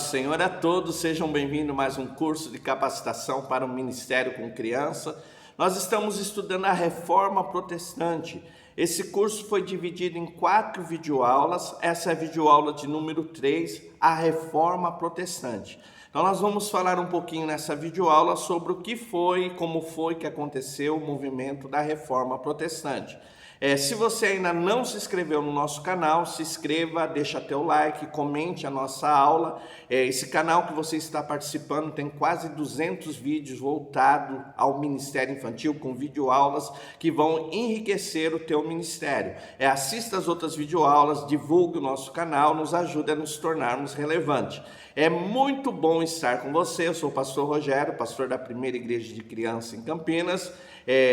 Senhor a todos, sejam bem-vindos a mais um curso de capacitação para o Ministério com Criança. Nós estamos estudando a Reforma Protestante. Esse curso foi dividido em 4 videoaulas, essa é a videoaula de número 3, a Reforma Protestante. Então nós vamos falar um pouquinho nessa videoaula sobre o que foi, como foi que aconteceu o movimento da Reforma Protestante. Se você ainda não se inscreveu no nosso canal, se inscreva, deixa teu like, comente a nossa aula. Esse canal que você está participando tem quase 200 vídeos voltados ao Ministério Infantil, com videoaulas que vão enriquecer o teu ministério. Assista as outras videoaulas, divulgue o nosso canal, nos ajude a nos tornarmos relevantes. É muito bom estar com você. Eu sou o pastor Rogério, pastor da Primeira Igreja de Criança em Campinas.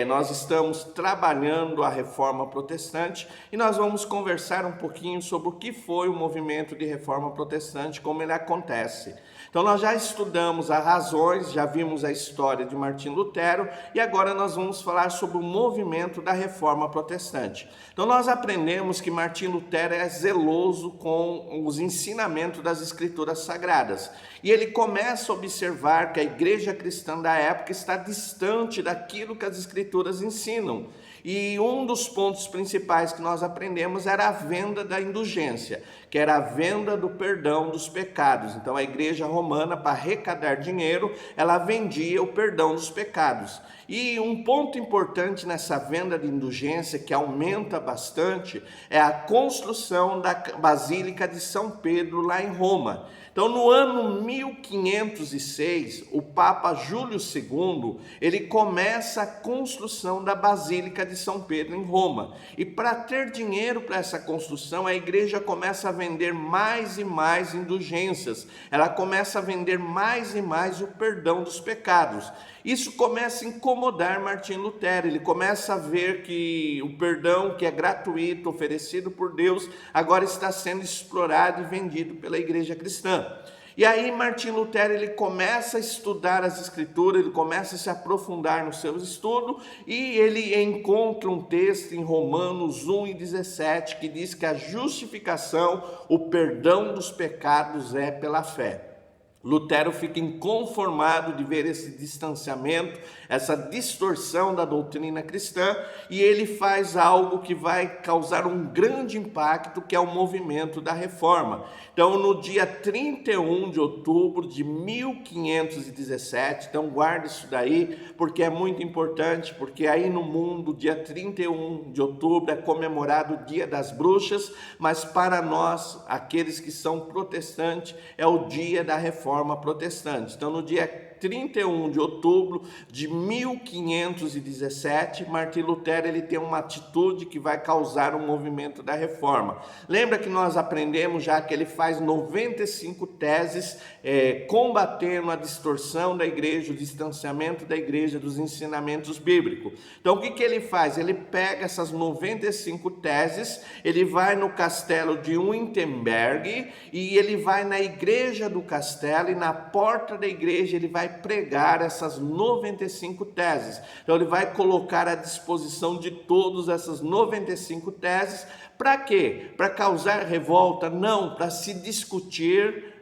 Nós estamos trabalhando a Reforma Protestante e nós vamos conversar um pouquinho sobre o que foi o movimento de Reforma Protestante, como ele acontece. Então nós já estudamos as razões, já vimos a história de Martim Lutero e agora nós vamos falar sobre o movimento da Reforma Protestante. Então nós aprendemos que Martim Lutero é zeloso com os ensinamentos das Escrituras Sagradas e ele começa a observar que a igreja cristã da época está distante daquilo que as Escrituras ensinam. E um dos pontos principais que nós aprendemos era a venda da indulgência, que era a venda do perdão dos pecados. Então a igreja romana, para arrecadar dinheiro, ela vendia o perdão dos pecados. E um ponto importante nessa venda de indulgência, que aumenta bastante, é a construção da Basílica de São Pedro lá em Roma. Então, no ano 1506, o Papa Júlio II, ele começa a construção da Basílica de São Pedro em Roma. E para ter dinheiro para essa construção, a igreja começa a vender mais e mais indulgências. Ela começa a vender mais e mais o perdão dos pecados. Isso começa a incomodar Martim Lutero. Ele começa a ver que o perdão que é gratuito, oferecido por Deus, agora está sendo explorado e vendido pela igreja cristã. E aí Martim Lutero ele começa a estudar as Escrituras, ele começa a se aprofundar no seu estudo e ele encontra um texto em Romanos 1:17 que diz que a justificação, o perdão dos pecados é pela fé. Lutero fica inconformado de ver esse distanciamento, essa distorção da doutrina cristã, e ele faz algo que vai causar um grande impacto, que é o movimento da Reforma. Então, no dia 31 de outubro de 1517, então guarde isso daí, porque é muito importante, porque aí no mundo, dia 31 de outubro é comemorado o Dia das Bruxas, mas para nós, aqueles que são protestantes, é o Dia da Reforma Protestante. Então, no dia 31 de outubro de 1517, Martim Lutero ele tem uma atitude que vai causar um movimento da reforma. Lembra que nós aprendemos já que ele faz 95 teses combatendo a distorção da igreja, o distanciamento da igreja dos ensinamentos bíblicos. Então o que ele faz? Ele pega essas 95 teses, ele vai no castelo de Wittenberg e ele vai na igreja do castelo e na porta da igreja ele vai pregar essas 95 teses. Então ele vai colocar à disposição de todos essas 95 teses. Para quê? Para causar revolta? Não, para se discutir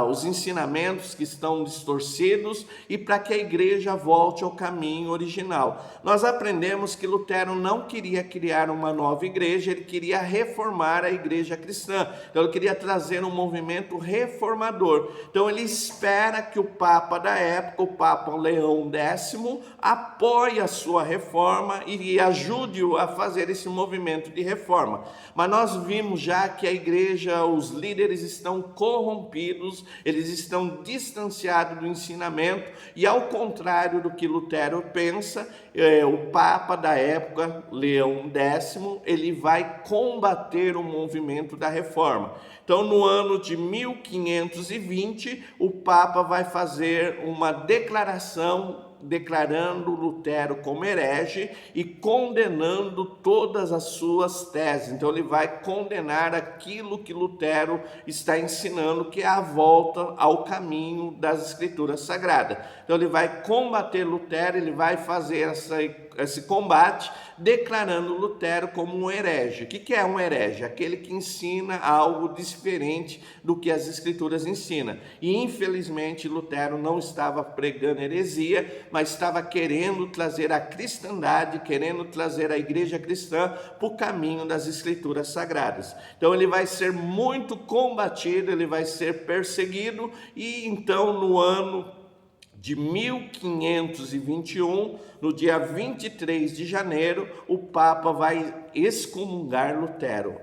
os ensinamentos que estão distorcidos e para que a igreja volte ao caminho original. Nós aprendemos que Lutero não queria criar uma nova igreja, ele queria reformar a igreja cristã. Então ele queria trazer um movimento reformador. Então ele espera que o Papa da época, o Papa Leão X, apoie a sua reforma e ajude-o a fazer esse movimento de reforma. Mas nós vimos já que a igreja, os líderes estão corrompidos, eles estão distanciados do ensinamento e ao contrário do que Lutero pensa, o Papa da época, Leão X, ele vai combater o movimento da reforma. Então no ano de 1520, o Papa vai fazer uma declaração declarando Lutero como herege e condenando todas as suas teses. Então ele vai condenar aquilo que Lutero está ensinando, que é a volta ao caminho das Escrituras Sagradas. Então ele vai combater Lutero, ele vai fazer esse combate, declarando Lutero como um herege. O que é um herege? Aquele que ensina algo diferente do que as Escrituras ensinam. E, infelizmente, Lutero não estava pregando heresia, mas estava querendo trazer a cristandade, querendo trazer a igreja cristã para o caminho das Escrituras Sagradas. Então, ele vai ser muito combatido, ele vai ser perseguido, e então, no ano de 1521, no dia 23 de janeiro, o Papa vai excomungar Lutero.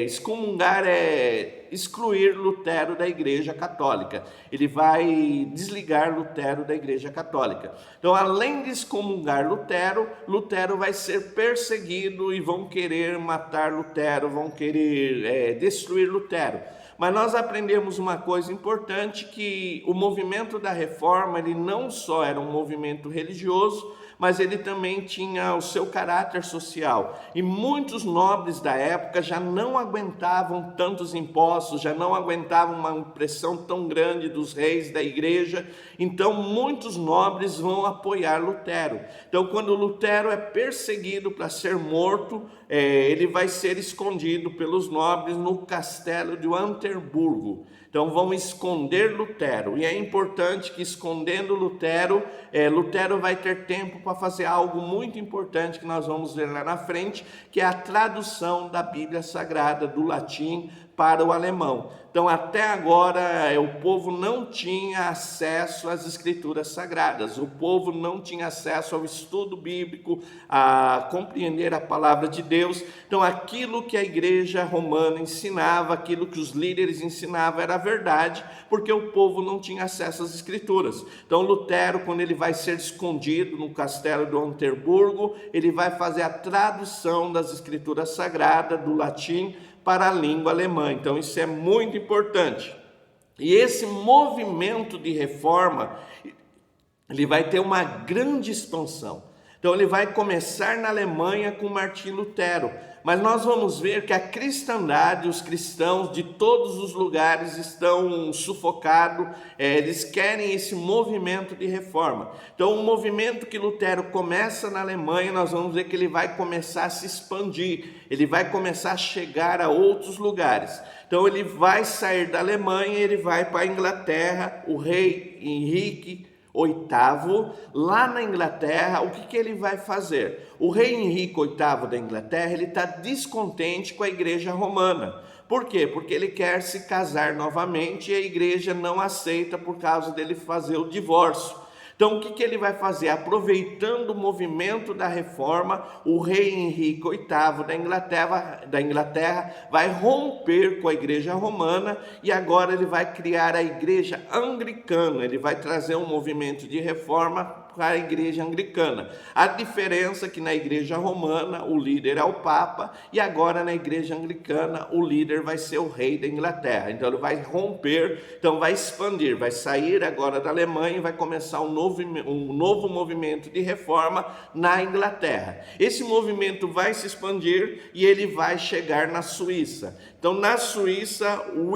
Excomungar é excluir Lutero da Igreja Católica. Ele vai desligar Lutero da Igreja Católica. Então, além de excomungar Lutero, Lutero vai ser perseguido e vão querer matar Lutero, vão querer destruir Lutero. Mas nós aprendemos uma coisa importante, que o movimento da Reforma, ele não só era um movimento religioso, mas ele também tinha o seu caráter social. E muitos nobres da época já não aguentavam tantos impostos, já não aguentavam uma pressão tão grande dos reis da igreja. Então, muitos nobres vão apoiar Lutero. Então, quando Lutero é perseguido para ser morto, ele vai ser escondido pelos nobres no castelo de Anterburgo. Então vão esconder Lutero, e é importante que, escondendo Lutero, Lutero vai ter tempo para fazer algo muito importante que nós vamos ver lá na frente, que é a tradução da Bíblia Sagrada do latim para o alemão. Então, até agora, o povo não tinha acesso às Escrituras Sagradas, o povo não tinha acesso ao estudo bíblico, a compreender a palavra de Deus. Então, aquilo que a igreja romana ensinava, aquilo que os líderes ensinavam era verdade, porque o povo não tinha acesso às Escrituras. Então, Lutero, quando ele vai ser escondido no castelo de Anterburgo, ele vai fazer a tradução das Escrituras Sagradas do latim para a língua alemã. Então, isso é muito importante. E esse movimento de reforma, ele vai ter uma grande expansão. Então, ele vai começar na Alemanha com Martim Lutero, mas nós vamos ver que a cristandade, os cristãos de todos os lugares estão sufocados, eles querem esse movimento de reforma. Então, o movimento que Lutero começa na Alemanha, nós vamos ver que ele vai começar a se expandir, ele vai começar a chegar a outros lugares. Então, ele vai sair da Alemanha, ele vai para a Inglaterra, o rei Henrique VIII, lá na Inglaterra. O que ele vai fazer? O rei Henrique VIII da Inglaterra, ele está descontente com a igreja romana. Por quê? Porque ele quer se casar novamente e a igreja não aceita por causa dele fazer o divórcio. Então, o que ele vai fazer? Aproveitando o movimento da reforma, o rei Henrique VIII da Inglaterra vai romper com a igreja romana e agora ele vai criar a igreja anglicana. Ele vai trazer um movimento de reforma para a igreja anglicana. A diferença é que na igreja romana o líder é o Papa e agora na igreja anglicana o líder vai ser o rei da Inglaterra. Então ele vai romper, então vai expandir, vai sair agora da Alemanha e vai começar um novo movimento de reforma na Inglaterra. Esse movimento vai se expandir e ele vai chegar na Suíça. Então, na Suíça, o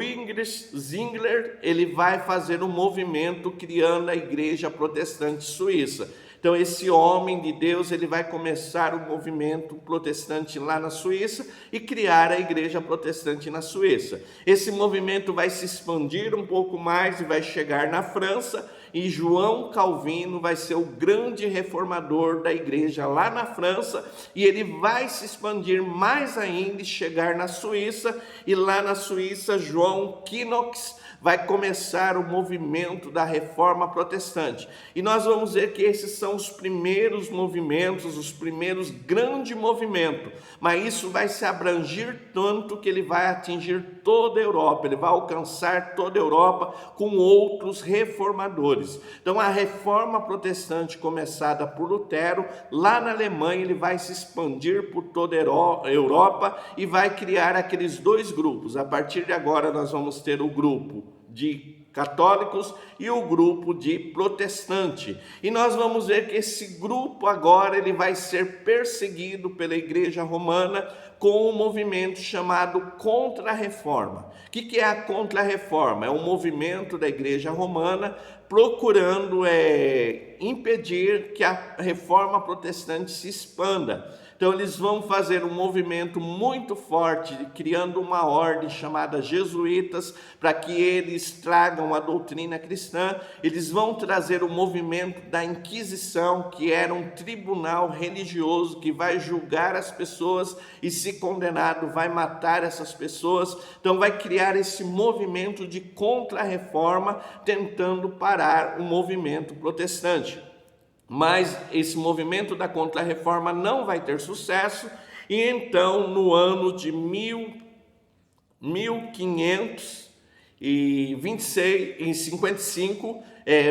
Zwingli, ele vai fazer um movimento criando a igreja protestante suíça. Então, esse homem de Deus, ele vai começar o movimento protestante lá na Suíça e criar a igreja protestante na Suíça. Esse movimento vai se expandir um pouco mais e vai chegar na França, e João Calvino vai ser o grande reformador da igreja lá na França, e ele vai se expandir mais ainda e chegar na Suíça, e lá na Suíça João Knox vai começar o movimento da reforma protestante. E nós vamos ver que esses são os primeiros movimentos, os primeiros grandes movimentos, mas isso vai se abranger tanto que ele vai atingir toda a Europa, ele vai alcançar toda a Europa com outros reformadores. Então, a reforma protestante começada por Lutero, lá na Alemanha, ele vai se expandir por toda a Europa e vai criar aqueles dois grupos. A partir de agora, nós vamos ter o grupo de católicos e o grupo de protestante. E nós vamos ver que esse grupo agora ele vai ser perseguido pela Igreja Romana com um movimento chamado Contra-Reforma. O que é a Contra-Reforma? É um movimento da Igreja Romana procurando impedir que a Reforma Protestante se expanda. Então eles vão fazer um movimento muito forte, criando uma ordem chamada jesuítas, para que eles tragam a doutrina cristã. Eles vão trazer o movimento da Inquisição, que era um tribunal religioso que vai julgar as pessoas e, se condenado, vai matar essas pessoas. Então vai criar esse movimento de contra-reforma, tentando parar o movimento protestante. Mas esse movimento da Contra-Reforma não vai ter sucesso, e então no ano de 1555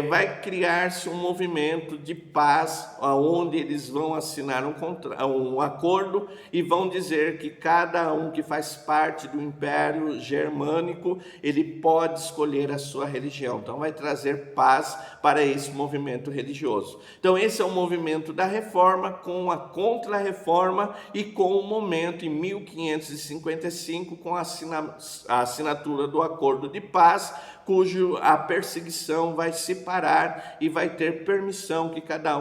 vai criar-se um movimento de paz, onde eles vão assinar um acordo e vão dizer que cada um que faz parte do Império Germânico, ele pode escolher a sua religião. Então vai trazer paz para esse movimento religioso. Então esse é o movimento da Reforma, com a Contra-Reforma e com o momento em 1555 com a assinatura do Acordo de Paz, cujo a perseguição vai se parar e vai ter permissão que cada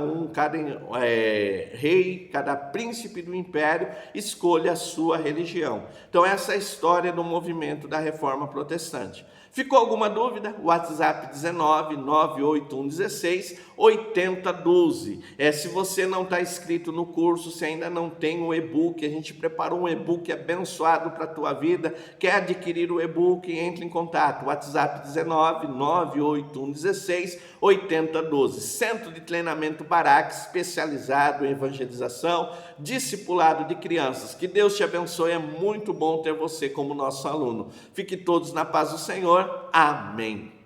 rei, cada príncipe do império escolha a sua religião. Então essa é a história do movimento da Reforma Protestante. Ficou alguma dúvida? WhatsApp 19 981 16 8012. Se você não está inscrito no curso, se ainda não tem o e-book, a gente preparou um e-book abençoado para a tua vida. Quer adquirir o e-book? Entre em contato. WhatsApp 19 981 16 8012. Centro de Treinamento Barak, especializado em evangelização, discipulado de crianças. Que Deus te abençoe, é muito bom ter você como nosso aluno. Fique todos na paz do Senhor. Amém.